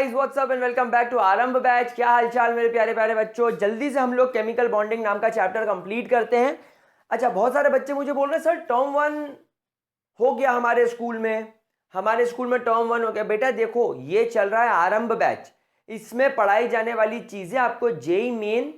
Guys, what's up and welcome back to Aarambh batch. क्या हालचाल मेरे प्यारे प्यारे बच्चों। जल्दी से हम लोग केमिकल बॉन्डिंग नाम का चैप्टर कंप्लीट करते हैं। अच्छा, बहुत सारे बच्चे मुझे बोल रहे हैं सर टर्म 1 हो गया हमारे स्कूल में टर्म 1 हो गया। बेटा देखो, ये चल रहा है आरंभ बैच। इसमें पढ़ाई जाने वाली चीजें आपको जेई मेन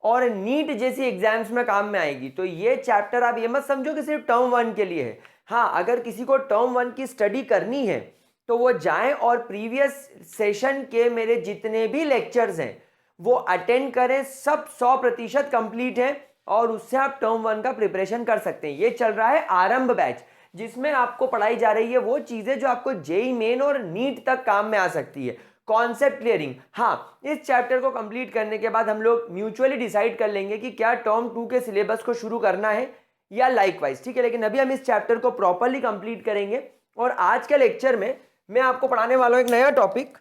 और नीट जैसी एग्जाम्स में काम में आएगी। तो ये चैप्टर आप ये मत समझो कि सिर्फ टर्म 1 के लिए है। हाँ, अगर किसी को टर्म 1 की स्टडी करनी है तो वो जाएं और प्रीवियस सेशन के मेरे जितने भी लेक्चर्स हैं वो अटेंड करें। सब 100% कंप्लीट है और उससे आप टर्म 1 का प्रिपरेशन कर सकते हैं। ये चल रहा है आरंभ बैच, जिसमें आपको पढ़ाई जा रही है वो चीजें जो आपको जेई मेन और नीट तक काम में आ सकती है। Concept clearing. हाँ, इस चैप्टर को कंप्लीट करने के बाद हम लोग म्यूचुअली डिसाइड कर लेंगे कि क्या टर्म 2 के सिलेबस को शुरू करना है या लाइकवाइज, ठीक है। लेकिन अभी हम इस चैप्टर को प्रॉपरली कंप्लीट करेंगे। और आज के लेक्चर में मैं आपको पढ़ाने वाला हूं एक नया टॉपिक।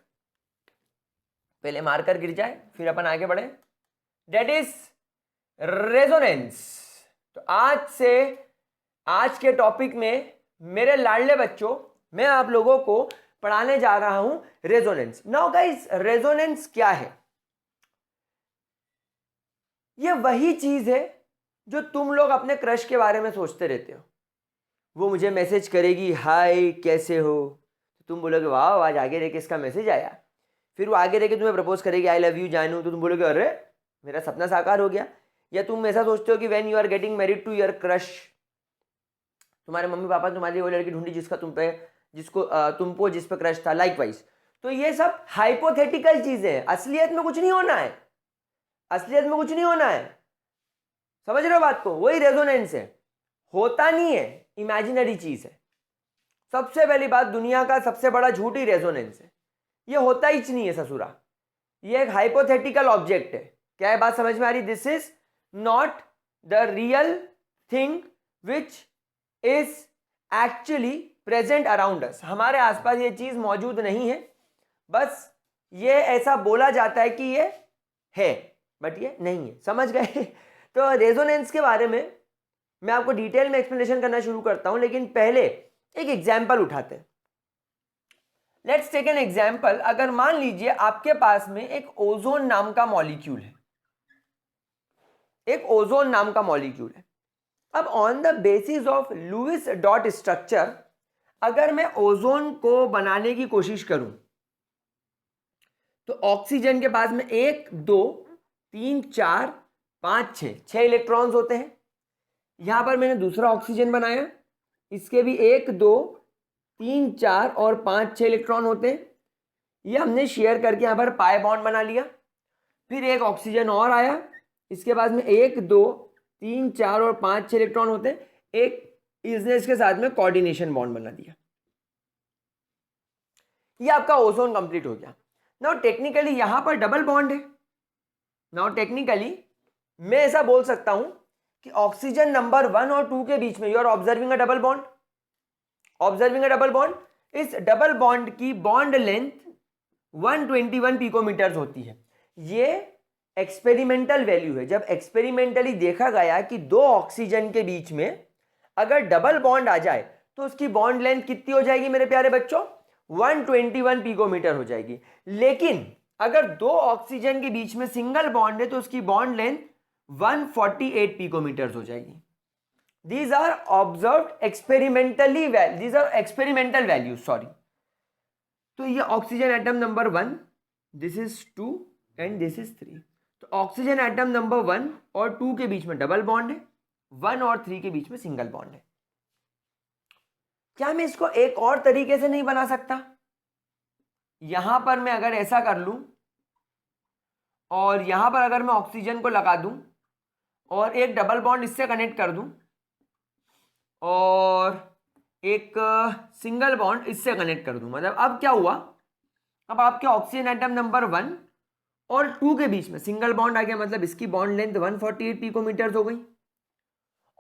पहले मार्कर गिर जाए फिर अपन आगे बढ़े। That is resonance. तो आज के टॉपिक में मेरे लाडले बच्चों, मैं आप लोगों को पढ़ाने जा रहा हूं रेजोनेंस। नाउ गाइस, रेजोनेंस क्या है? ये वही चीज है जो तुम लोग अपने क्रश के बारे में सोचते रहते हो। वो मुझे मैसेज करेगी, हाय कैसे हो, तुम बोलोगे वाह, आज आगे रह के इसका मैसेज आया। फिर वो आगे रह के तुम्हें प्रपोज करेगी, आई लव यू जानू, तो तुम बोलोगे अरे मेरा सपना साकार हो गया। या तुम ऐसा सोचते हो कि when you are getting married to your crush, तुम्हारे मम्मी पापा तुम्हारे लिए वो लड़की ढूंढी जिसको तुमको जिस पे क्रश था, लाइकवाइज। तो ये सब हाइपोथेटिकल चीजें हैं, असलियत में कुछ नहीं होना है। समझ रहे हो बात को? वही रेजोनेंस है, होता नहीं है, इमेजिनरी चीज है। सबसे पहली बात, दुनिया का सबसे बड़ा झूठ ही रेजोनेंस है। ये होता ही नहीं है ससुरा, ये एक हाइपोथेटिकल ऑब्जेक्ट है। क्या है बात समझ में आ रही? This is not the real thing which is actually present around us. हमारे आसपास ये चीज मौजूद नहीं है, बस ये ऐसा बोला जाता है कि ये है, बट ये नहीं है। समझ गए? तो रेजोनेंस के बारे में मैं आपको डिटेल में एक्सप्लेनेशन करना शुरू करता हूं, लेकिन पहले एक एग्जाम्पल उठाते हैं। Let's take an example. अगर मान लीजिए आपके पास में एक ओजोन नाम का मॉलिक्यूल है, अब on the basis of Lewis dot structure अगर मैं ओजोन को बनाने की कोशिश करूं तो ऑक्सीजन के पास में 1 2 3 4 5 6 इलेक्ट्रॉन्स होते हैं। यहां पर मैंने दूसरा ऑक्सीजन बनाया, इसके भी 1 2 3 4 और 5 6 इलेक्ट्रॉन होते हैं। ये हमने शेयर करके यहां पर पाई बॉन्ड बना लिया। फिर एक ऑक्सीजन और आया, इसके पास में 1 2 3 4 और 5 6 इलेक्ट्रॉन होते हैं। एक इसने इसके साथ में कोऑर्डिनेशन बॉन्ड बना दिया। ये आपका ओजोन कंप्लीट हो गया। नाउ टेक्निकली यहां पर डबल बॉन्ड है। नाउ टेक्निकली मैं ऐसा बोल सकता हूं कि ऑक्सीजन नंबर 1 और 2 के बीच में you are observing a double bond. इस डबल बॉन्ड की बॉन्ड लेंथ 121 पिकोमीटर्स होती है। ये एक्सपेरिमेंटल वैल्यू है। जब एक्सपेरिमेंटली देखा गया कि दो ऑक्सीजन के बीच में अगर डबल बॉन्ड आ जाए तो उसकी बॉन्ड लेंथ कितनी हो जाएगी मेरे प्यारे बच्चों? 121 पिकोमीटर हो जाएगी। लेकिन अगर दो ऑक्सीजन के बीच में सिंगल बॉन्ड है तो उसकी बॉन्ड लेंथ 148 पिकोमीटर हो जाएगी। These are experimental values, sorry. तो ये oxygen atom number 1, this is 2 and this is 3। तो ऑक्सीजन एटम नंबर 1 और 2 के बीच में डबल बॉन्ड है, 1 और 3 के बीच में सिंगल बॉन्ड है। क्या मैं इसको एक और तरीके से नहीं बना सकता? यहां पर मैं अगर ऐसा कर लूं और यहां पर अगर मैं ऑक्सीजन को लगा दूं और एक डबल बॉन्ड इससे कनेक्ट कर दूं और एक सिंगल बॉन्ड इससे कनेक्ट कर दूं, मतलब अब क्या हुआ? अब आपके ऑक्सीजन एटम नंबर 1 और 2 के बीच में सिंगल बॉन्ड आ गया, मतलब इसकी बॉन्ड लेंथ 148 पिकोमीटर हो गई।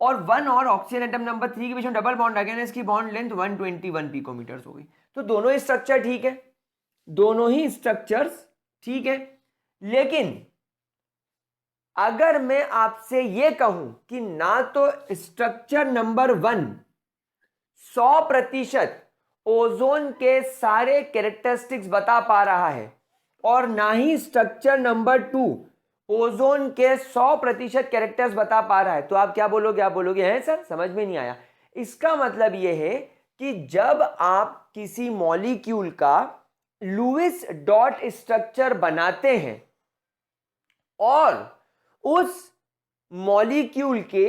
और 1 और ऑक्सीजन एटम नंबर 3 के बीच में डबल बॉन्ड आ गया ना, इसकी बॉन्ड लेंथ 121 पिकोमीटर हो गई। तो दोनों ही स्ट्रक्चर ठीक है, लेकिन अगर मैं आपसे यह कहूं कि ना तो स्ट्रक्चर नंबर 1 100% ओजोन के सारे कैरेक्टरिस्टिक्स बता पा रहा है और ना ही स्ट्रक्चर नंबर 2 ओजोन के 100% कैरेक्टर्स बता पा रहा है, तो आप क्या बोलोगे? आप बोलोगे हैं सर समझ में नहीं आया। इसका मतलब यह है कि जब आप किसी मॉलिक्यूल का लुईस डॉट स्ट्रक्चर बनाते हैं और उस मॉलिक्यूल के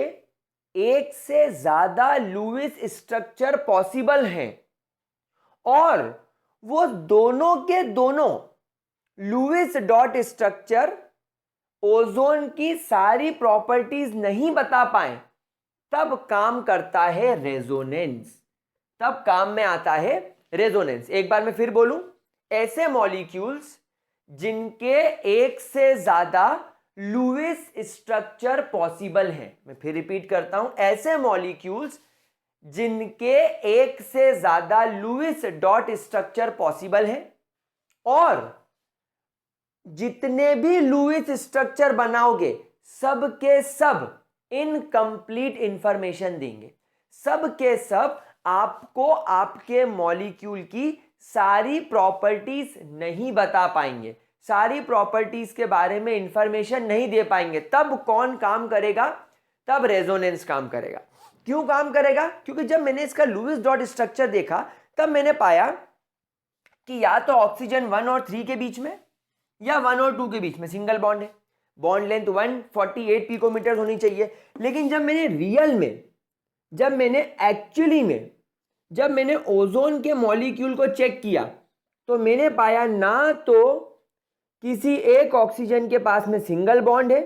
एक से ज्यादा लुईस स्ट्रक्चर पॉसिबल हैं और वो दोनों के दोनों लुईस डॉट स्ट्रक्चर ओजोन की सारी प्रॉपर्टीज नहीं बता पाए, तब काम करता है रेजोनेंस, तब काम में आता है रेजोनेंस। एक बार मैं फिर बोलूं, ऐसे मॉलिक्यूल्स जिनके एक से ज्यादा लुईस स्ट्रक्चर पॉसिबल है, मैं फिर रिपीट करता हूं, ऐसे मॉलिक्यूल्स जिनके एक से ज्यादा लुईस डॉट स्ट्रक्चर पॉसिबल है और जितने भी लुईस स्ट्रक्चर बनाओगे सब के सब इनकम्प्लीट इंफॉर्मेशन देंगे, सब के सब आपको आपके मॉलिक्यूल की सारी प्रॉपर्टीज नहीं बता पाएंगे, सारी प्रॉपर्टीज के बारे में इंफॉर्मेशन नहीं दे पाएंगे। तब कौन काम करेगा? तब रेजोनेंस काम करेगा। क्यों काम करेगा? क्योंकि जब मैंने इसका लुईस डॉट स्ट्रक्चर देखा तब मैंने पाया कि या तो ऑक्सीजन 1 और 3 के बीच में या 1 और 2 के बीच में सिंगल बॉन्ड है, बॉन्ड लेंथ 148 पिकोमीटर होनी चाहिए। लेकिन जब मैंने रियल में, जब मैंने एक्चुअली में, जब मैंने ओजोन के मॉलिक्यूल को चेक किया तो मैंने पाया ना तो किसी एक ऑक्सीजन के पास में सिंगल बॉन्ड है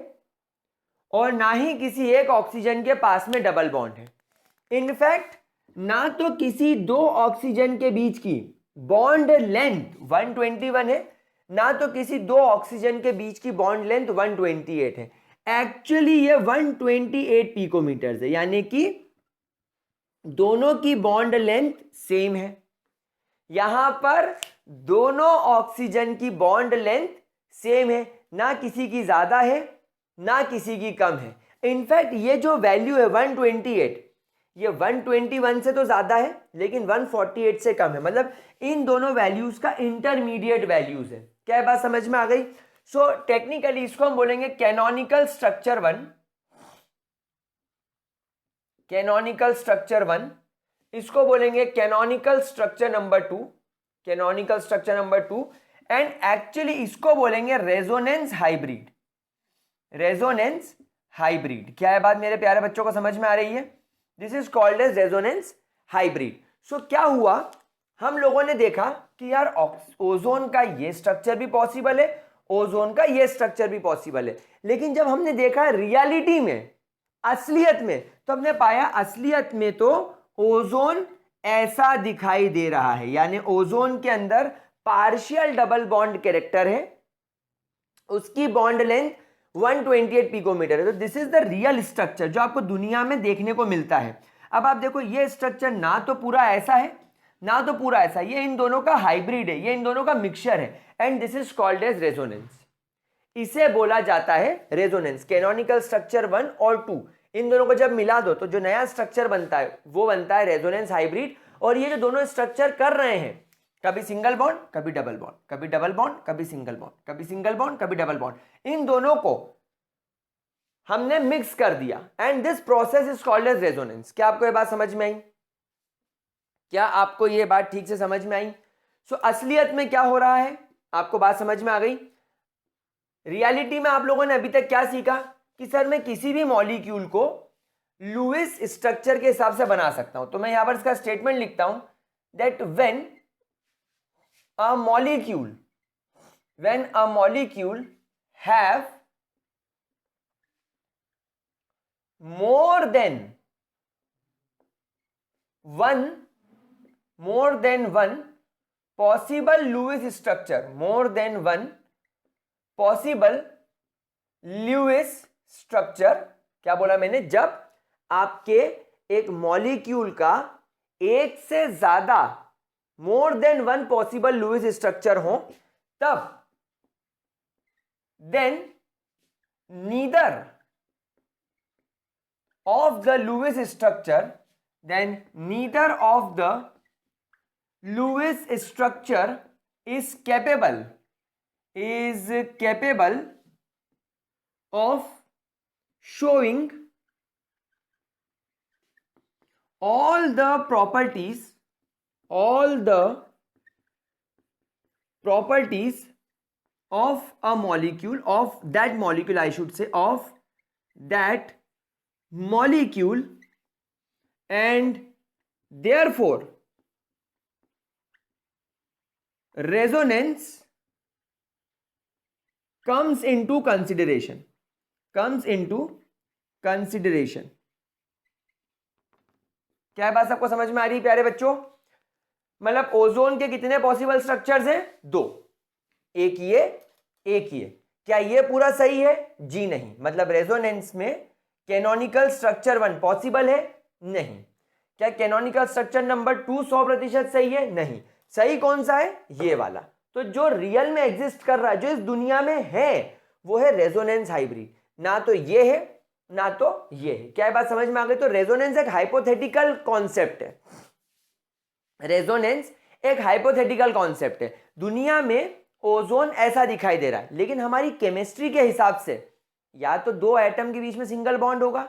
और ना ही किसी एक ऑक्सीजन के पास में डबल बॉन्ड है। इनफैक्ट ना तो किसी दो ऑक्सीजन के बीच की बॉन्ड लेंथ 121 है, ना तो किसी दो ऑक्सीजन के बीच की बॉन्ड लेंथ 128 है। एक्चुअली ये 128 पिकोमीटर है, यानी कि दोनों की बॉन्ड लेंथ सेम है। यहां पर दोनों ऑक्सीजन की बॉन्ड लेंथ सेम है, ना किसी की ज्यादा है ना किसी की कम है। इनफैक्ट ये जो वैल्यू है 128, ये 121 से तो ज्यादा है लेकिन 148 से कम है, मतलब इन दोनों वैल्यूज का इंटरमीडिएट वैल्यूज है। क्या बात समझ में आ गई? सो टेक्निकली इसको हम बोलेंगे कैनोनिकल स्ट्रक्चर 1, कैनोनिकल स्ट्रक्चर 1, इसको बोलेंगे canonical structure number 2, canonical structure number 2, and actually इसको बोलेंगे रेजोनेंस हाइब्रिड, रेजोनेंस हाइब्रिड। क्या है बात मेरे प्यारे बच्चों को समझ में आ रही है? This is called as resonance hybrid. So क्या हुआ, हम लोगों ने देखा कि यार ओजोन का ये स्ट्रक्चर भी पॉसिबल है, ओजोन का ये स्ट्रक्चर भी पॉसिबल है, लेकिन जब हमने देखा रियलिटी में, असलियत में, तो हमने पाया असलियत में तो ओजोन ऐसा दिखाई दे रहा है, यानी ओजोन के अंदर पार्शियल डबल बॉन्ड कैरेक्टर है, उसकी बॉन्ड लेंथ 128 पिकोमीटर है। तो this is the real structure जो आपको दुनिया में देखने को मिलता है। अब आप देखो ये स्ट्रक्चर ना तो पूरा ऐसा है ना तो पूरा ऐसा, ये इन दोनों का हाइब्रिड है, ये इन दोनों का मिक्सचर है, and this is called as resonance. इसे बोला जाता है रेजोनेंस। कैनोनिकल स्ट्रक्चर 1 और 2 इन दोनों को जब मिला दो तो जो नया स्ट्रक्चर बनता है वो बनता है रेजोनेंस हाइब्रिड। और ये जो दोनों स्ट्रक्चर कर रहे हैं, कभी सिंगल बॉन्ड कभी डबल बॉन्ड, कभी डबल बॉन्ड कभी सिंगल बॉन्ड, कभी सिंगल बॉन्ड कभी डबल बॉन्ड, इन दोनों को हमने मिक्स कर दिया, and this process is called as resonance. क्या आपको ये बात समझ में आई? क्या आपको ये बात ठीक से समझ में आई? सो असलियत में क्या हो रहा है आपको बात समझ में आ गई? रियलिटी में आप लोगों ने अभी तक क्या सीखा कि सर मैं किसी भी मॉलिक्यूल को लुईस स्ट्रक्चर के हिसाब से बना सकता हूं। तो मैं यहां पर इसका स्टेटमेंट लिखता हूं that when a molecule have more than one possible Lewis structure, more than one possible Lewis structure, क्या बोला मैंने? जब आपके एक मॉलिक्यूल का एक से ज्यादा more than one possible Lewis structure हो, तब then neither of the Lewis structure, then neither of the Lewis structure is capable of showing all the properties of a molecule, of that molecule, I should say, of that molecule, and therefore resonance comes into consideration. क्या बात सबको समझ में आ रही है प्यारे बच्चों? मतलब ओजोन के कितने पॉसिबल स्ट्रक्चर्स हैं? 2। एक ये क्या ये पूरा सही है? जी नहीं। मतलब रेजोनेंस में कैनोनिकल स्ट्रक्चर 1 पॉसिबल है? नहीं। क्या कैनोनिकल स्ट्रक्चर नंबर 2 100% सही है? नहीं। सही कौन सा है? ये वाला। तो जो रियल में एग्जिस्ट कर रहा है, जो इस दुनिया में है, वो है रेजोनेंस हाइब्रिड। ना तो ये है ना तो ये है। क्या बात समझ में आ गई? तो रेजोनेंस एक हाइपोथेटिकल कॉन्सेप्ट है। रेजोनेंस एक हाइपोथेटिकल कॉन्सेप्ट है। दुनिया में ओजोन ऐसा दिखाई दे रहा है, लेकिन हमारी केमिस्ट्री के हिसाब से या तो 2 एटम के बीच में सिंगल बॉन्ड होगा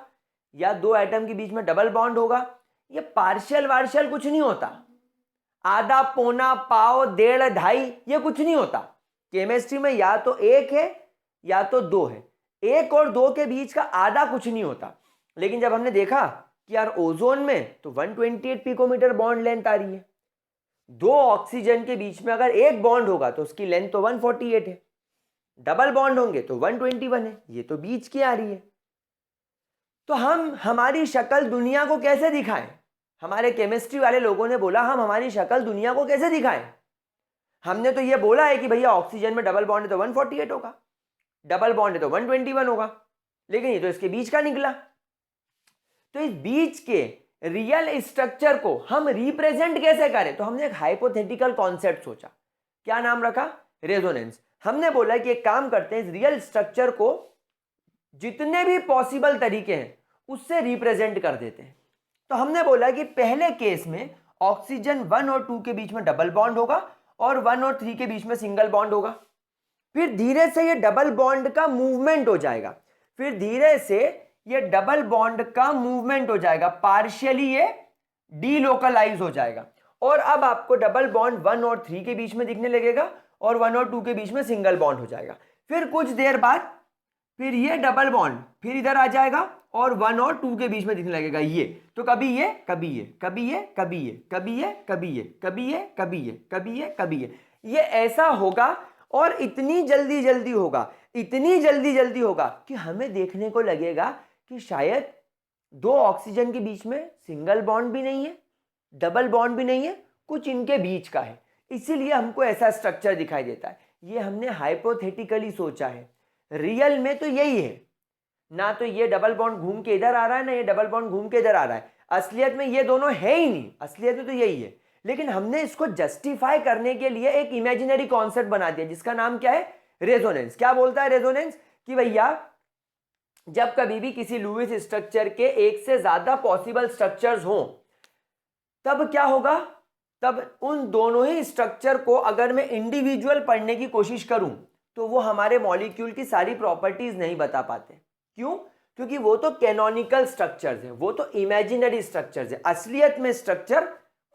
या 2 एटम के बीच में डबल बॉन्ड होगा। ये पार्शियल वार्शियल कुछ नहीं होता। आधा पौना पाव डेढ़ ढाई ये कुछ नहीं होता। केमिस्ट्री में या तो 1 है या तो 2 है। 1 और 2 के बीच का आधा कुछ नहीं होता। लेकिन जब हमने देखा कि यार ओजोन में तो 128 पिकोमीटर बॉन्ड लेंथ आ रही है, 2 ऑक्सीजन के बीच में अगर एक बॉन्ड होगा तो उसकी लेंथ तो 148 है, डबल बॉन्ड होंगे तो 121 है, ये तो बीच की आ रही है। तो हम हमारी शक्ल दुनिया को कैसे दिखाएं? हमारे केमिस्ट्री वाले लोगों ने बोला हम हमारी शक्ल दुनिया को कैसे दिखाएं? हमने तो ये बोला है कि भैया ऑक्सीजन में डबल बॉन्ड है तो 148 होगा, डबल बॉन्ड है तो 121 होगा, लेकिन ये तो इसके बीच का निकला। तो इस बीच के रियल स्ट्रक्चर को हम रिप्रेजेंट कैसे करें? तो हमने एक हाइपोथेटिकल कॉन्सेप्ट सोचा। क्या नाम रखा? रेजोनेंस। हमने बोला कि एक काम करते हैं, इस रियल स्ट्रक्चर को जितने भी पॉसिबल तरीके हैं उससे रिप्रेजेंट कर देते हैं। तो हमने बोला कि पहले केस में ऑक्सीजन 1 और 2 के बीच में डबल बॉन्ड होगा और 1 और 3 के बीच में सिंगल बॉन्ड होगा। फिर धीरे से ये डबल बॉन्ड का मूवमेंट हो जाएगा, फिर धीरे से ये डबल बॉन्ड का मूवमेंट हो जाएगा, पार्शियली ये डीलोकलाइज हो जाएगा, और अब आपको डबल बॉन्ड 1 और 3 के बीच में दिखने लगेगा और 1 और 2 के बीच में सिंगल बॉन्ड हो जाएगा। फिर कुछ देर बाद फिर ये डबल बॉन्ड फिर इधर आ जाएगा और 1 और 2 के बीच में दिखने लगेगा ये। तो कभी ये कभी ये कभी ये कभी ये कभी ये कभी ये कभी ये कभी ये कभी ये कभी ये ऐसा होगा, और इतनी जल्दी जल्दी होगा, इतनी जल्दी जल्दी होगा कि हमें देखने को लगेगा कि शायद 2 ऑक्सीजन के बीच में सिंगल बॉन्ड भी नहीं है, डबल बॉन्ड भी नहीं है, कुछ इनके बीच का है, इसीलिए हमको ऐसा स्ट्रक्चर दिखाई देता है। ये हमने हाइपोथेटिकली सोचा है। रियल में तो यही है, ना तो ये डबल बॉन्ड घूम के इधर आ रहा है ना ये डबल बॉन्ड घूम के इधर आ रहा है। असलियत में ये दोनों है ही नहीं, असलियत में तो यही है। लेकिन हमने इसको जस्टिफाई करने के लिए एक इमेजिनरी कॉन्सेप्ट बना दिया जिसका नाम क्या है? रेजोनेंस। क्या बोलता है रेजोनेंस? कि भैया जब कभी भी किसी लुईस स्ट्रक्चर के एक से ज्यादा पॉसिबल स्ट्रक्चर्स हों तब क्या होगा? तब उन दोनों ही स्ट्रक्चर को अगर मैं इंडिविजुअल पढ़ने की कोशिश करूं तो वो हमारे मॉलिक्यूल की सारी प्रॉपर्टीज नहीं बता पाते। क्यों? क्योंकि वो तो कैनोनिकल स्ट्रक्चर्स है, वो तो इमेजिनरी स्ट्रक्चर्स है। असलियत में स्ट्रक्चर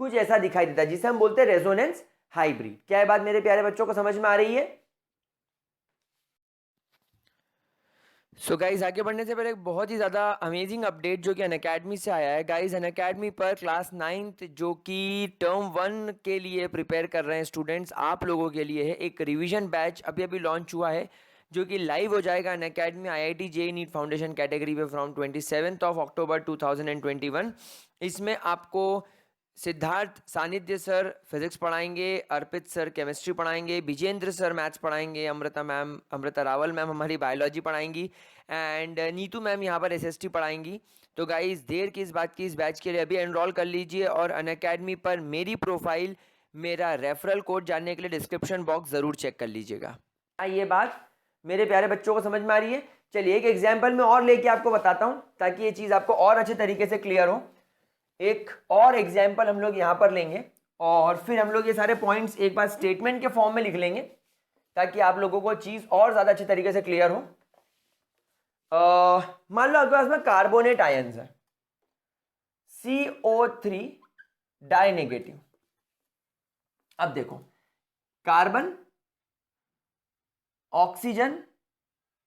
कुछ ऐसा दिखाई देता है जिसे हम बोलते हैं रेजोनेंस हाइब्रिड। क्या ये बात मेरे प्यारे बच्चों को समझ में आ रही है? सो गाइज आगे बढ़ने से पहले एक बहुत ही ज़्यादा अमेजिंग अपडेट जो कि अनअकैडमी से आया है। गाइज अनअकैडमी पर क्लास 9th जो कि टर्म 1 के लिए प्रिपेयर कर रहे हैं स्टूडेंट्स, आप लोगों के लिए है एक रिवीजन बैच अभी अभी लॉन्च हुआ है जो कि लाइव हो जाएगा Unacademy IIT JEE NEET foundation category पे फ्रॉम 27 अक्टूबर 2021। इसमें आपको सिद्धार्थ सानिध्य सर फिजिक्स पढ़ाएंगे, अर्पित सर केमिस्ट्री पढ़ाएंगे, विजेंद्र सर मैथ्स पढ़ाएंगे, अमृता रावल मैम हमारी बायोलॉजी पढ़ाएंगी एंड नीतू मैम यहाँ पर SST पढ़ाएंगी। तो गाइस देर किस बात की, इस बैच के लिए अभी एनरोल कर लीजिए और अनअकैडमी पर मेरी प्रोफाइल, मेरा रेफरल कोड जानने के लिए डिस्क्रिप्शन बॉक्स ज़रूर चेक कर लीजिएगा। ये बात मेरे प्यारे बच्चों को समझ में आ रही है? चलिए एक एग्जाम्पल में और लेके आपको बताता हूँ ताकि ये चीज़ आपको और अच्छे तरीके से क्लियर हो। एक और एग्जाम्पल हम लोग यहाँ पर लेंगे और फिर हम लोग ये सारे पॉइंट्स एक बार स्टेटमेंट के फॉर्म में लिख लेंगे ताकि आप लोगों को चीज और ज्यादा अच्छे तरीके से क्लियर हो। मान लो आपके पास में कार्बोनेट आयंस है, CO3 डाई नेगेटिव। अब देखो, कार्बन, ऑक्सीजन,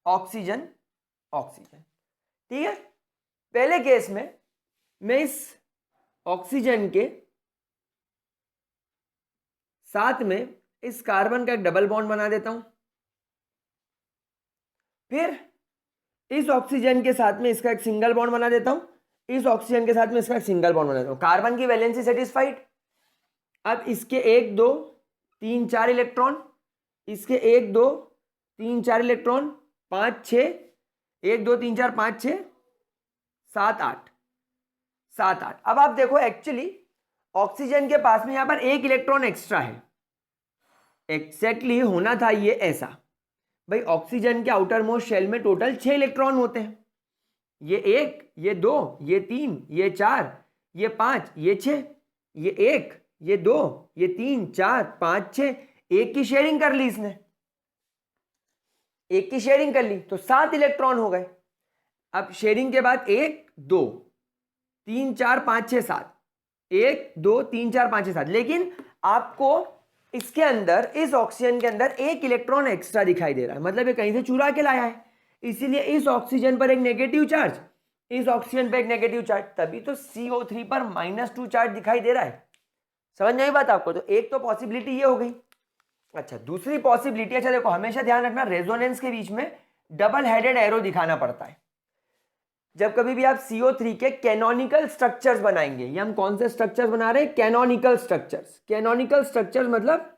ऑक्सीजन, ऑक्सीजन, ठीक है। पहले केस में मैं इस ऑक्सीजन के साथ में इस कार्बन का एक डबल बॉन्ड बना देता हूं, फिर इस ऑक्सीजन के साथ में इसका एक सिंगल बॉन्ड बना देता हूं, इस ऑक्सीजन के साथ में इसका एक सिंगल बॉन्ड बना देता हूं। कार्बन की वैलेंसी सेटिस्फाइड। अब इसके 1 2 3 4 इलेक्ट्रॉन, इसके 1 2 3 4 इलेक्ट्रॉन, 5 6, 1 2 3 4 5 6 7 8, 7 8। अब आप देखो, एक्चुअली ऑक्सीजन के पास में यहां पर 1 इलेक्ट्रॉन एक्स्ट्रा है। एक्जैक्टली होना था ये ऐसा, भाई ऑक्सीजन के आउटर मोस्ट शेल में टोटल 6 इलेक्ट्रॉन होते हैं। ये 1, ये 2, ये 3, ये 4, ये 5, ये 6, ये 1, ये 2, ये 3 4 5 6, एक की शेयरिंग कर ली इसने, एक की शेयरिंग कर ली तो 7 इलेक्ट्रॉन हो गए। अब शेयरिंग के बाद 1 2 3 4 5 6 7, 1 2 3 4 5 6 7, लेकिन आपको इसके अंदर, इस ऑक्सीजन के अंदर 1 इलेक्ट्रॉन एक्स्ट्रा दिखाई दे रहा है, मतलब ये कहीं से चुरा के लाया है। इसीलिए इस ऑक्सीजन पर एक नेगेटिव चार्ज, इस ऑक्सीजन पर एक नेगेटिव चार्ज, तभी तो CO3 पर -2 चार्ज दिखाई दे रहा है। समझ नहीं बात आपको? तो एक तो पॉसिबिलिटी ये हो गई। अच्छा, दूसरी पॉसिबिलिटी, अच्छा देखो, हमेशा ध्यान रखना रेजोनेंस के बीच में डबल हेडेड एरो दिखाना पड़ता है। जब कभी भी आप CO3 के कैनोनिकल स्ट्रक्चर्स बनाएंगे, ये हम कौन से स्ट्रक्चर्स बना रहे हैं? Canonical structures. कैनोनिकल स्ट्रक्चर्स मतलब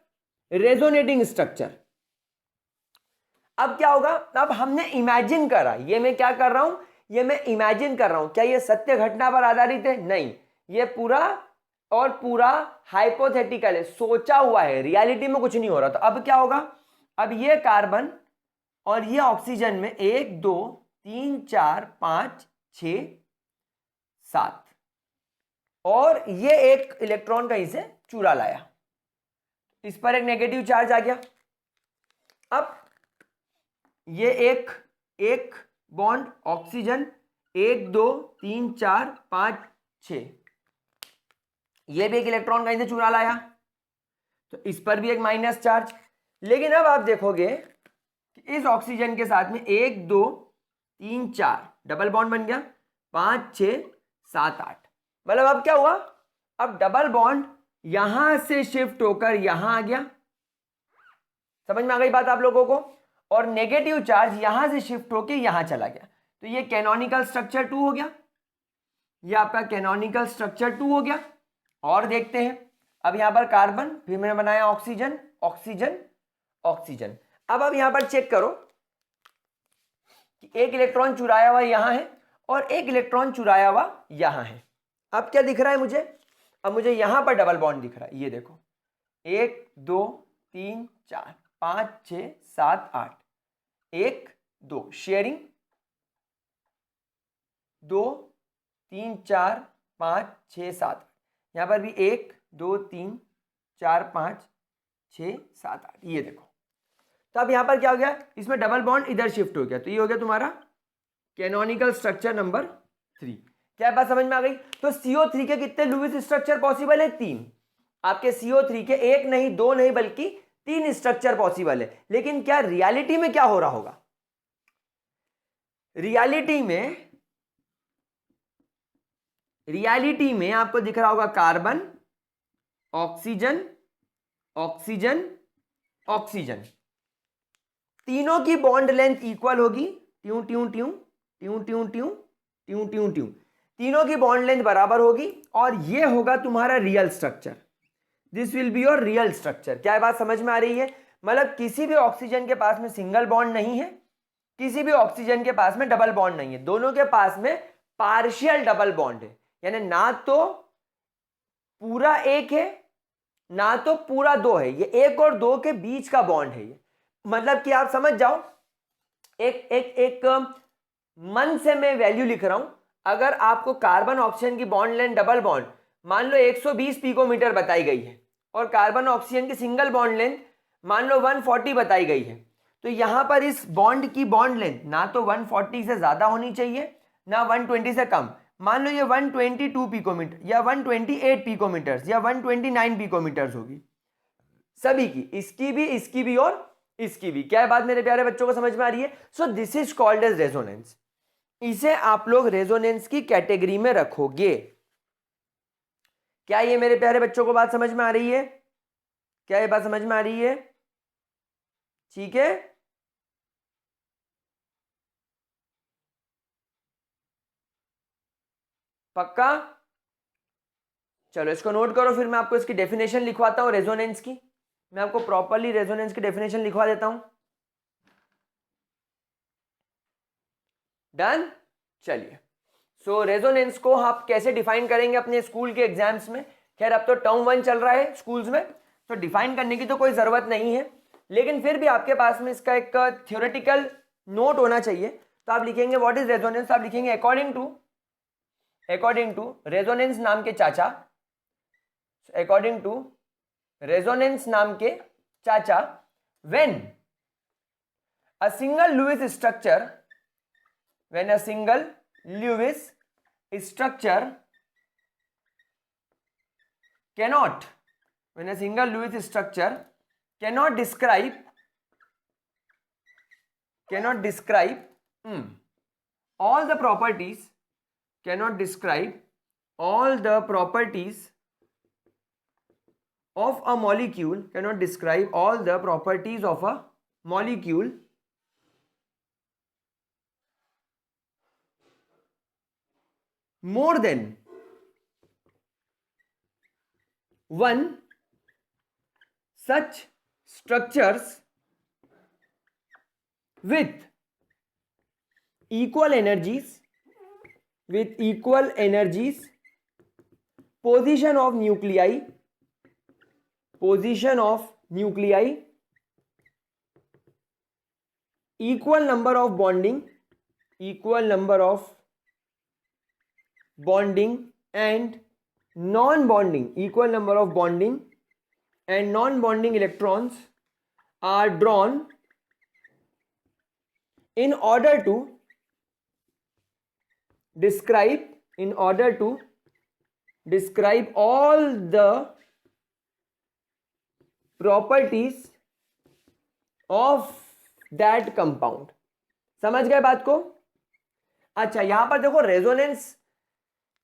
रेजोनेटिंग स्ट्रक्चर। अब क्या होगा? अब हमने इमेजिन करा, ये मैं क्या कर रहा हूं, ये मैं इमेजिन कर रहा हूं। क्या ये सत्य घटना पर आधारित है? नहीं, ये पूरा और पूरा हाइपोथेटिकल है, सोचा हुआ है, रियलिटी में कुछ नहीं हो रहा। तो अब क्या होगा? अब ये कार्बन और ये ऑक्सीजन में 1 2 3 4 5 6 7, और ये एक इलेक्ट्रॉन कहीं से चुरा लाया, इस पर एक नेगेटिव चार्ज आ गया। अब ये एक बॉन्ड ऑक्सीजन 1 2 3 4 5 6, ये भी एक इलेक्ट्रॉन कहीं से चुरा लाया, तो इस पर भी एक माइनस चार्ज। लेकिन अब आप देखोगे कि इस ऑक्सीजन के साथ में 1 2 3 4 डबल बॉन्ड बन गया, 5 6 7 8, मतलब अब क्या हुआ? अब डबल बॉन्ड यहां से शिफ्ट होकर यहां आ गया। समझ में आ गई बात आप लोगों को? और नेगेटिव चार्ज यहां से शिफ्ट होकर यहां चला गया, तो ये कैनोनिकल स्ट्रक्चर 2 हो गया, ये आपका कैनोनिकल स्ट्रक्चर 2 हो गया। और देखते हैं, अब यहां पर कार्बन, फिर मैंने बनाया ऑक्सीजन, ऑक्सीजन, ऑक्सीजन। अब यहां पर चेक करो कि एक इलेक्ट्रॉन चुराया हुआ यहां है और एक इलेक्ट्रॉन चुराया हुआ यहां है। अब क्या दिख रहा है मुझे? अब मुझे यहां पर डबल बॉन्ड दिख रहा है, ये देखो, 1 2 3 4 5 6 7 8, 1 2 शेयरिंग, 2 3 4 5 6 7, यहां पर भी 1 2 3 4 5 6 7 8, ये देखो। तो अब यहां पर क्या हो गया? इसमें डबल बॉन्ड इधर शिफ्ट हो गया, तो ये हो गया तुम्हारा कैनोनिकल स्ट्रक्चर नंबर 3। क्या बात समझ में आ गई? तो CO3 के कितने लुईस स्ट्रक्चर पॉसिबल है? 3। आपके CO3 के 1 नहीं 2 नहीं बल्कि 3 स्ट्रक्चर पॉसिबल है। लेकिन क्या रियलिटी में क्या हो रहा होगा? रियलिटी में आपको दिख रहा होगा कार्बन, ऑक्सीजन, ऑक्सीजन, ऑक्सीजन, तीनों की बॉन्ड लेंथ इक्वल होगी, ट्यू ट्यू ट्यू ट्यू ट्यू ट्यू ट्यू ट्यू ट्यू, तीनों की बॉन्ड लेंथ बराबर होगी, और ये होगा तुम्हारा real structure. This will be your real structure. क्या बात समझ में आ रही है? मतलब किसी भी ऑक्सीजन के पास में सिंगल बॉन्ड नहीं है, किसी भी ऑक्सीजन के पास में डबल बॉन्ड नहीं है, दोनों के पास में पार्शियल डबल बॉन्ड है, यानी ना तो पूरा 1 है ना तो पूरा 2 है, ये 1 और 2 के बीच का बॉन्ड है ये। मतलब कि आप समझ जाओ, एक मन से मैं वैल्यू लिख रहा हूं। अगर आपको कार्बन ऑक्सीजन की बॉन्ड लेंथ डबल बॉन्ड मान लो 120 पिकोमीटर बताई गई है, और कार्बन ऑक्सीजन की सिंगल बॉन्ड लेंथ मान लो 140 बताई गई है, तो यहां पर इस बॉन्ड की बॉन्ड लेंथ ना तो 140 से ज्यादा होनी चाहिए ना 120 से कम। मान लो ये 122 पिकोमीटर या 128 पिकोमीटर्स या 129 पिकोमीटर्स होगी सभी की, इसकी भी और इसकी भी। क्या है बात मेरे प्यारे बच्चों को समझ में आ रही है? So this is called as resonance. इसे आप लोग रेजोनेंस की कैटेगरी में रखोगे। क्या ये मेरे प्यारे बच्चों को बात समझ में आ रही है? क्या ये बात समझ में आ रही है? ठीक है, पक्का? चलो इसको नोट करो, फिर मैं आपको इसकी डेफिनेशन लिखवाता हूं रेजोनेंस की। मैं आपको प्रॉपरली रेजोनेंस की डेफिनेशन लिखवा देता हूं। डन? चलिए, सो रेजोनेंस को आप कैसे डिफाइन करेंगे अपने स्कूल के एग्जाम्स में? खैर अब तो टर्म 1 चल रहा है स्कूल्स में, तो डिफाइन करने की तो कोई जरूरत नहीं है, लेकिन फिर भी आपके पास में इसका एक थ्योरेटिकल नोट होना चाहिए। तो आप लिखेंगे व्हाट इज रेजोनेंस, आप लिखेंगे अकॉर्डिंग टू रेजोनेंस नाम के चाचा, अकॉर्डिंग टू रेजोनेंस नाम के चाचा, when a single Lewis structure, when a single Lewis structure cannot describe all the properties, of a molecule, cannot describe all the properties of a molecule more than one, such structures with equal energies, position of nuclei, equal number of bonding and non-bonding, equal number of bonding and non-bonding electrons are drawn in order to describe all the properties of that compound। समझ गए बात को? अच्छा, यहां पर देखो resonance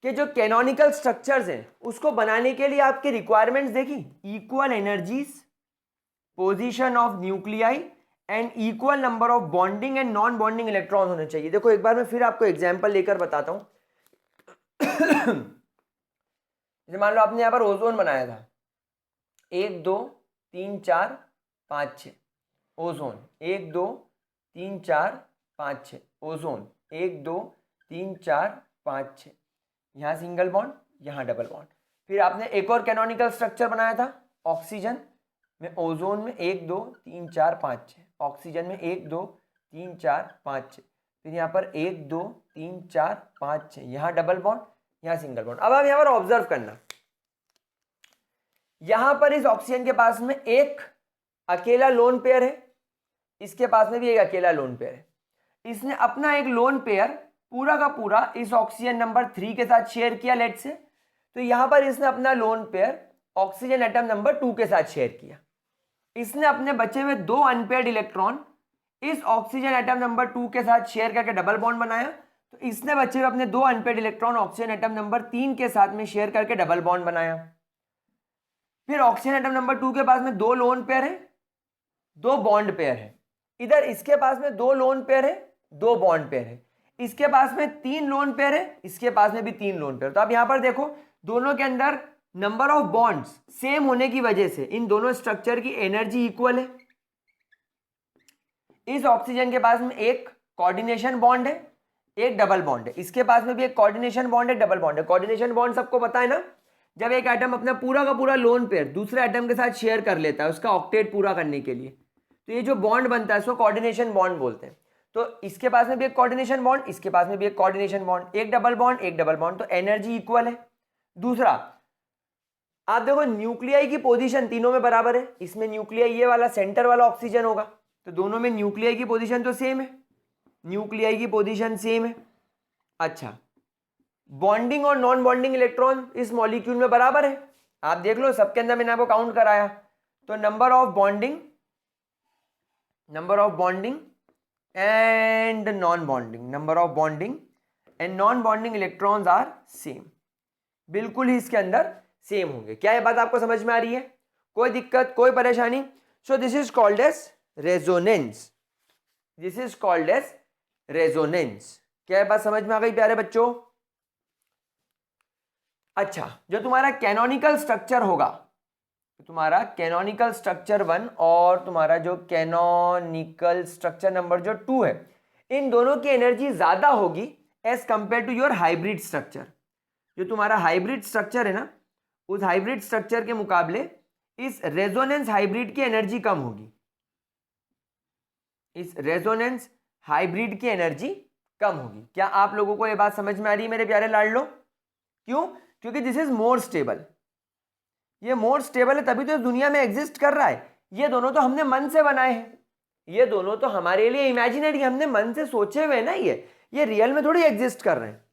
के जो कैनोनिकल स्ट्रक्चर्स हैं उसको बनाने के लिए आपकी रिक्वायरमेंट्स देखी, equal energies, position of nuclei and equal number of bonding and non bonding electron होने चाहिए। देखो एक बार मैं फिर आपको एग्जांपल लेकर बताता हूं। जैसे मान लो आपने यहां पर ओजोन बनाया था, 1 2 3 4 5 6 ओजोन, 1 2 3 4 5 6 ओजोन, 1 2 3 4 5 6, यहां सिंगल बॉन्ड, यहां डबल बॉन्ड। फिर आपने एक और कैनोनिकल स्ट्रक्चर बनाया था ऑक्सीजन में, ओजोन में 1 2 3 4 5 6, ऑक्सीजन में 1 2 3 4 5 6, फिर यहाँ पर 1 2 3 4 5 6, यहाँ डबल बॉन्ड, यहाँ सिंगल बॉन्ड। अब आप यहाँ पर ऑब्जर्व करना, यहाँ पर इस ऑक्सीजन के पास में एक अकेला लोन पेयर है, इसके पास में भी एक अकेला लोन पेयर है। इसने अपना एक लोन पेयर पूरा का पूरा इस ऑक्सीजन नंबर 3 के साथ शेयर किया लेट से, तो यहां पर इसने अपना lone pair oxygen atom number 2 के साथ शेयर किया। इसने अपने बचे हुए 2 अनपेयर्ड इलेक्ट्रॉन इस ऑक्सीजन एटम नंबर 2 के साथ शेयर करके डबल बॉन्ड बनाया, तो इसने बचे हुए अपने 2 unpaired electron oxygen atom number 3 के साथ में शेयर करके डबल बॉन्ड बनाया। फिर ऑक्सीजन एटम नंबर 2 के पास में 2 लोन पेयर है, 2 बॉन्ड पेयर है, इधर इसके पास में 2 लोन पेयर है, 2 बॉन्ड पेयर है, इसके पास में 3 लोन पेयर है, इसके पास में भी 3 लोन पेयर। तो आप यहां पर देखो दोनों के अंदर नंबर ऑफ बॉन्ड्स सेम होने की वजह से इन दोनों स्ट्रक्चर की एनर्जी इक्वल है। इस ऑक्सीजन के पास में एक कोऑर्डिनेशन बॉन्ड है, एक डबल बॉन्ड है, इसके पास में भी एक कोऑर्डिनेशन बॉन्ड है, डबल बॉन्ड है। कोऑर्डिनेशन बॉन्ड सबको पता है ना, जब एक एटम अपना पूरा का पूरा लोन पेयर दूसरे एटम के साथ शेयर कर लेता है उसका ऑक्टेट पूरा करने के लिए, तो ये जो बॉन्ड बनता है उसको कोऑर्डिनेशन बॉन्ड बोलते हैं। तो इसके पास में भी एक कोऑर्डिनेशन बॉन्ड, इसके पास में भी एक कोऑर्डिनेशन बॉन्ड, एक डबल बॉन्ड, एक डबल बॉन्ड, तो एनर्जी इक्वल है। दूसरा, आप देखो न्यूक्लियाई की पोजीशन तीनों में बराबर है, इसमें न्यूक्लियाई ये वाला सेंटर वाला ऑक्सीजन होगा, तो दोनों में न्यूक्लियाई की पोजीशन तो सेम है, न्यूक्लियाई की पोजीशन सेम है। अच्छा, बॉन्डिंग और नॉन बॉन्डिंग इलेक्ट्रॉन इस मॉलिक्यूल में बराबर है, आप देख लो सबके अंदर मैंने आपको काउंट कराया, तो number of bonding and non bonding, number of bonding and non bonding electrons are same, बिल्कुल ही इसके अंदर सेम होंगे। क्या ये बात आपको समझ में आ रही है? कोई दिक्कत, कोई परेशानी? So this is called as resonance, this is called as resonance. क्या ये बात समझ में आ गई प्यारे बच्चों? अच्छा, जो तुम्हारा कैनोनिकल स्ट्रक्चर होगा, तुम्हारा कैनोनिकल स्ट्रक्चर 1 और तुम्हारा जो कैनोनिकल स्ट्रक्चर नंबर जो 2 है, इन दोनों की एनर्जी ज्यादा होगी as compare to your hybrid structure. जो तुम्हारा हाइब्रिड स्ट्रक्चर है ना, उस हाइब्रिड स्ट्रक्चर के मुकाबले इस रेजोनेंस हाइब्रिड की एनर्जी कम होगी, इस रेजोनेंस हाइब्रिड की एनर्जी कम होगी। क्या आप लोगों को यह बात समझ में आ रही है मेरे प्यारे लाडलो? क्यों? क्योंकि दिस इज मोर स्टेबल, ये मोर स्टेबल है तभी तो दुनिया में एग्जिस्ट कर रहा है। ये दोनों तो हमने मन से बनाए हैं, ये दोनों तो हमारे लिए इमेजिनरी, हमने मन से सोचे हुए ना, ये रियल में थोड़ी एग्जिस्ट कर रहे हैं।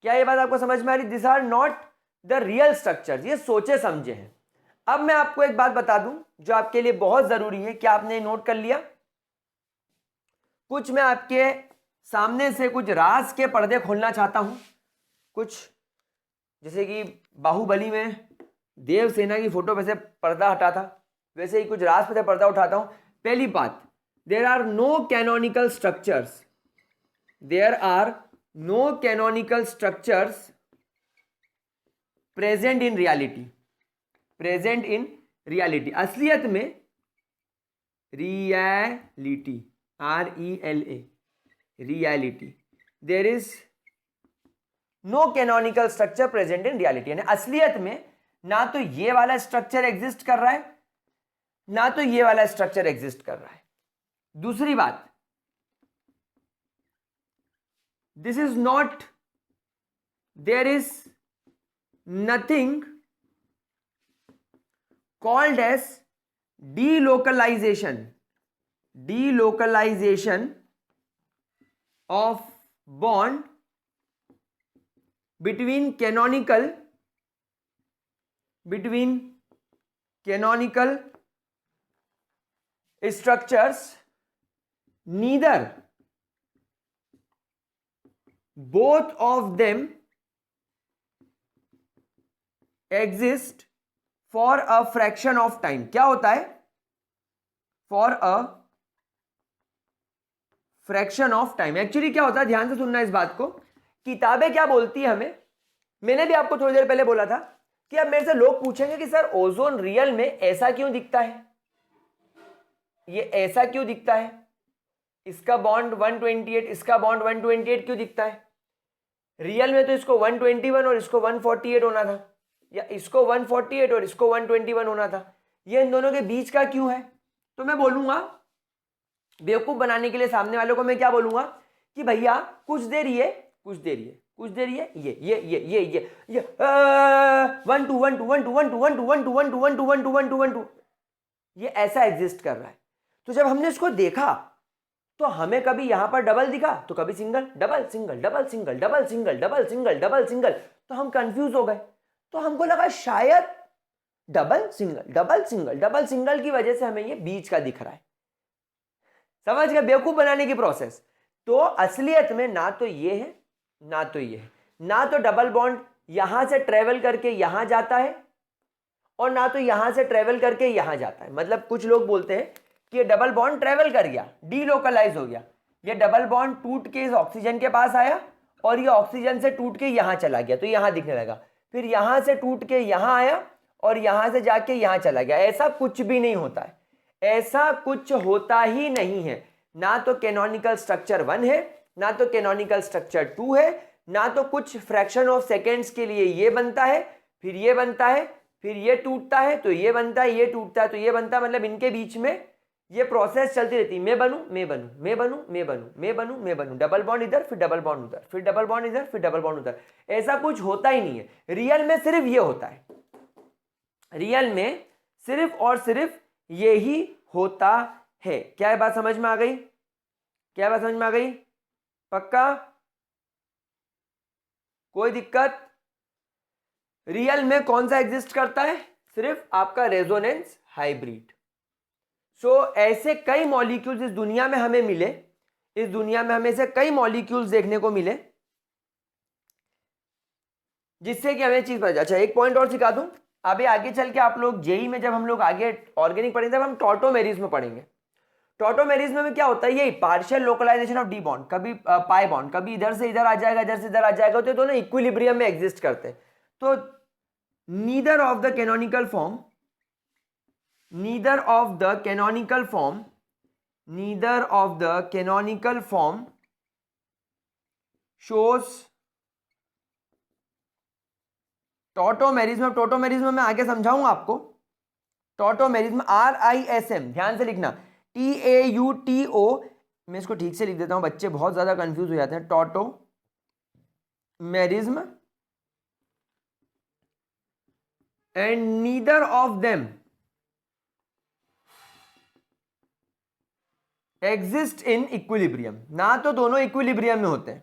क्या ये बात आपको समझ में आ रही? This are not the real structures, ये सोचे समझे हैं। अब मैं आपको एक बात बता दूं जो आपके लिए बहुत जरूरी है, क्या आपने नोट कर लिया? कुछ मैं आपके सामने से कुछ राज के पर्दे खोलना चाहता हूं, कुछ जैसे कि बाहुबली में देवसेना की फोटो पे से पर्दा हटा था, वैसे ही कुछ राज पे से पर्दा उठाता हूं। पहली बात, there are no canonical structures, there are no canonical structures present in reality, present in reality, असलियत में, reality, RELA, reality, there is no canonical structure present in reality, यानी असलियत में ना तो ये वाला स्ट्रक्चर एग्जिस्ट कर रहा है, ना तो ये वाला स्ट्रक्चर एग्जिस्ट कर रहा है। दूसरी बात, this is not, there is nothing called as delocalization, delocalization of bond between canonical structures, neither both of them exist for a fraction of time। क्या होता है? for a fraction of time, actually क्या होता है, ध्यान से सुनना इस बात को। किताबें क्या बोलती है हमें, मैंने भी आपको थोड़ी देर पहले बोला था कि अब मेरे से लोग पूछेंगे कि सर ओजोन रियल में ऐसा क्यों दिखता है, ये ऐसा क्यों दिखता है, इसका बॉन्ड 128, इसका बॉन्ड 128 क्यों दिखता है? रियल में तो इसको 121 और इसको 148 होना था, या इसको 148 और इसको 121 होना था, ये इन दोनों के बीच का क्यों है? तो मैं बोलूंगा, बेवकूफ बनाने के लिए सामने वालों को मैं क्या बोलूंगा कि भैया कुछ देर ये, कुछ देर ये, कुछ देर ये 1 2 1 2 1 2 1 2 1 2 1 2 1 2 1 2 1 2 1 2 1 2, ये ऐसा एग्जिस्ट कर रहा है। तो जब हमने इसको देखा तो हमें कभी यहां पर डबल दिखा तो कभी single, double single, double single, double single, double single, double single, तो हम कंफ्यूज हो गए। तो हमको लगा शायद double single, double single, double single की वजह से हमें ये बीच का दिख रहा है। समझ गए बेवकूफ बनाने की प्रोसेस? तो असलियत में ना तो ये है ना तो ये है, ना तो डबल बॉन्ड यहां से ट्रेवल करके यहां जाता है और ना तो यहां से ट्रेवल करके यहां जाता है। मतलब कुछ लोग बोलते हैं कि ये डबल बॉन्ड ट्रेवल कर गया, डीलोकलाइज हो गया, ये डबल बॉन्ड टूट के इस ऑक्सीजन के पास आया और ये ऑक्सीजन से टूट के यहां चला गया तो यहां दिखने लगा, फिर यहां से टूट के यहां आया और यहां से जाके यहां चला गया। ऐसा कुछ भी नहीं होता है, ऐसा कुछ होता ही नहीं है। ना तो कैनोनिकल स्ट्रक्चर 1 है, ना तो कैनोनिकल स्ट्रक्चर 2 है, ना तो कुछ फ्रैक्शन ऑफ सेकेंड्स के लिए ये बनता है, फिर ये बनता है, फिर ये टूटता है तो ये बनता है, ये टूटता है तो ये बनता है। मतलब इनके बीच में ये प्रोसेस चलती रहती है, मैं बनूं, मैं बनूं, मैं बनूं, मैं बनूं, मैं बनूं, मैं बनूं, डबल बॉन्ड इधर, फिर डबल बॉन्ड उधर, फिर डबल बॉन्ड इधर, फिर डबल बॉन्ड उधर। ऐसा कुछ होता ही नहीं है, रियल में सिर्फ ये होता है। रियल में सिर्फ और सिर्फ ये ही होता है। क्या ये बात समझ में आ गई? क्या बात समझ में आ गई? पक्का? कोई दिक्कत? रियल में कौन सा एग्जिस्ट करता है? सिर्फ आपका रेजोनेंस हाइब्रिड। सो ऐसे कई मॉलिक्यूल्स इस दुनिया में हमें मिले, इस दुनिया में हमें से कई मॉलिक्यूल्स देखने को मिले जिससे कि हमें चीज पता। अच्छा, एक पॉइंट और सिखा दूं, अभी आगे चल के आप लोग जेई में जब हम लोग आगे ऑर्गेनिक पढ़ेंगे तब हम टॉटोमेरिज में पढ़ेंगे। टॉटोमेरिज में क्या होता है? ये partial localisation of the bond, कभी पाई बॉन्ड, कभी इधर से इधर आ जाएगा, इधर से इधर आ जाएगा, तो दोनों इक्विलिब्रियम में एग्जिस्ट करते हैं। तो neither of the canonical form, neither of the canonical form, neither of the canonical form shows tautomerism. Tautomerism मैं आगे समझाऊंगा आपको। टॉटोमेरिज्म RISM, ध्यान से लिखना, TAUTO। मैं इसको ठीक से लिख देता हूं, बच्चे बहुत ज्यादा कंफ्यूज हो जाते हैं। Tautomerism and neither of them exist in equilibrium. ना तो दोनों इक्विलिब्रियम में होते हैं।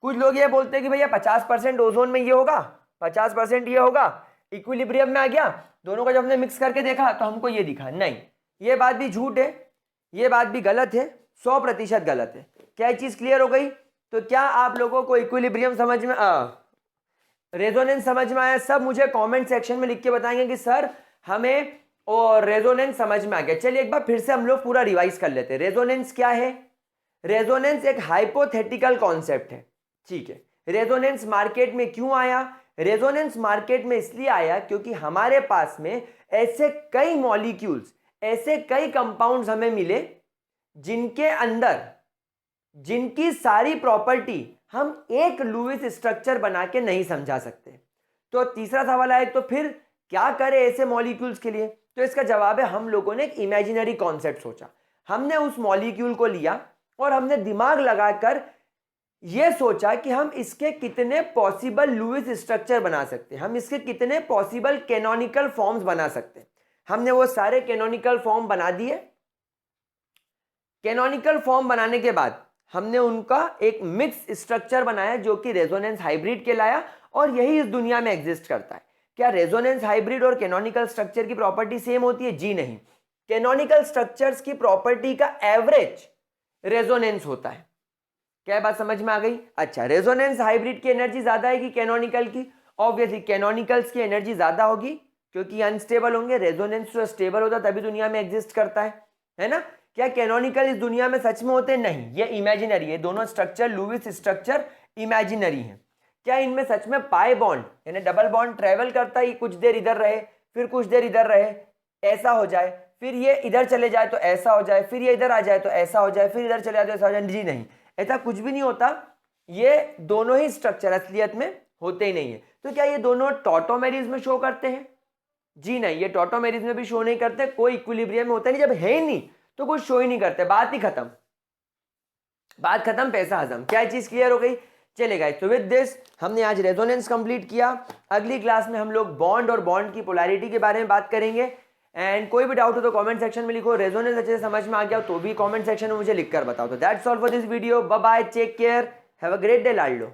कुछ लोग ये बोलते हैं कि भैया 50% ओजोन में ये होगा, 50% ये होगा, इक्विलिब्रियम में आ गया। दोनों को जब हमने मिक्स करके देखा तो हमको ये दिखा। नहीं, ये बात भी झूठ है, ये बात भी गलत है, 100% गलत है। क्या चीज क्लियर हो गई? तो क्या आप लोगों को इक्विलिब्रियम समझ में, रेजोनेंस समझ में आया? सब मुझे कमेंट सेक्शन में लिख के बताएंगे कि सर हमें और रेजोनेंस समझ में आ गया। चलिए एक बार फिर से हम लोग पूरा रिवाइज कर लेते हैं। रेजोनेंस क्या है? रेजोनेंस एक हाइपोथेटिकल कॉन्सेप्ट है, ठीक है। रेजोनेंस मार्केट में क्यों आया? रेजोनेंस मार्केट में इसलिए आया क्योंकि हमारे पास में ऐसे कई मॉलिक्यूल्स, ऐसे कई कंपाउंड्स हमें मिले जिनके अंदर, जिनकी सारी प्रॉपर्टी हम एक लुईस स्ट्रक्चर बना के नहीं समझा सकते। तो तीसरा सवाल आया, तो फिर क्या करें ऐसे मॉलिक्यूल्स के लिए? तो इसका जवाब है, हम लोगों ने एक इमेजिनरी कॉन्सेप्ट सोचा। हमने उस मॉलिक्यूल को लिया और हमने दिमाग लगाकर यह सोचा कि हम इसके कितने पॉसिबल लुईस स्ट्रक्चर बना सकते हैं, हम इसके कितने पॉसिबल कैनोनिकल फॉर्म्स बना सकते हैं। हमने वो सारे कैनोनिकल फॉर्म बना दिए। कैनोनिकल फॉर्म बनाने के बाद हमने उनका एक मिक्स स्ट्रक्चर बनाया जो कि रेजोनेंस हाइब्रिड कहलाया, और यही इस दुनिया में एग्जिस्ट करता है। क्या रेजोनेंस हाइब्रिड और कैनोनिकल स्ट्रक्चर की प्रॉपर्टी सेम होती है? जी नहीं। कैनोनिकल स्ट्रक्चर्स की प्रॉपर्टी का एवरेज रेजोनेंस होता है। क्या बात समझ में आ गई? अच्छा, रेजोनेंस हाइब्रिड की एनर्जी ज्यादा है कि कैनोनिकल की? ऑब्वियसली कैनोनिकल्स की एनर्जी ज्यादा होगी क्योंकि अनस्टेबल होंगे। रेजोनेंस तो स्टेबल होता तभी दुनिया में एग्जिस्ट करता है ना? क्या कैनोनिकल इस दुनिया में सच में होते? नहीं, ये इमेजिनरी है। दोनों स्ट्रक्चर, लुईस स्ट्रक्चर, इमेजिनरी है। क्या इनमें सच में पाई बॉन्ड यानी डबल बॉन्ड ट्रेवल करता है? कुछ देर इधर रहे, फिर कुछ देर इधर रहे, ऐसा हो जाए, फिर ये इधर चले जाए तो ऐसा हो जाए, फिर ये इधर आ जाए तो ऐसा हो जाए, फिर इधर चले जाए तो ऐसा हो जाए? जी नहीं, ऐसा कुछ भी नहीं होता। ये दोनों ही स्ट्रक्चर असलियत में होते ही नहीं है। तो क्या ये दोनों टॉटोमेरिज में शो करते हैं? जी नहीं, ये टॉटोमेरिज में भी शो नहीं करते। कोई इक्विलिब्रियम में होता नहीं, जब है ही नहीं तो कुछ शो ही नहीं करते। बात ही खत्म, बात खत्म, पैसा हजम। क्या चीज क्लियर हो गई? चलेगा। तो विद दिस हमने आज रेजोनेंस कंप्लीट किया। अगली क्लास में हम लोग बॉन्ड और बॉन्ड की पोलैरिटी के बारे में बात करेंगे। एंड कोई भी डाउट हो तो कमेंट सेक्शन में लिखो। रेजोनेंस अच्छे से समझ में आ गया तो भी कमेंट सेक्शन में मुझे लिखकर बताओ। तो that's all for this video. Bye bye, take care, have a great day लाडलो।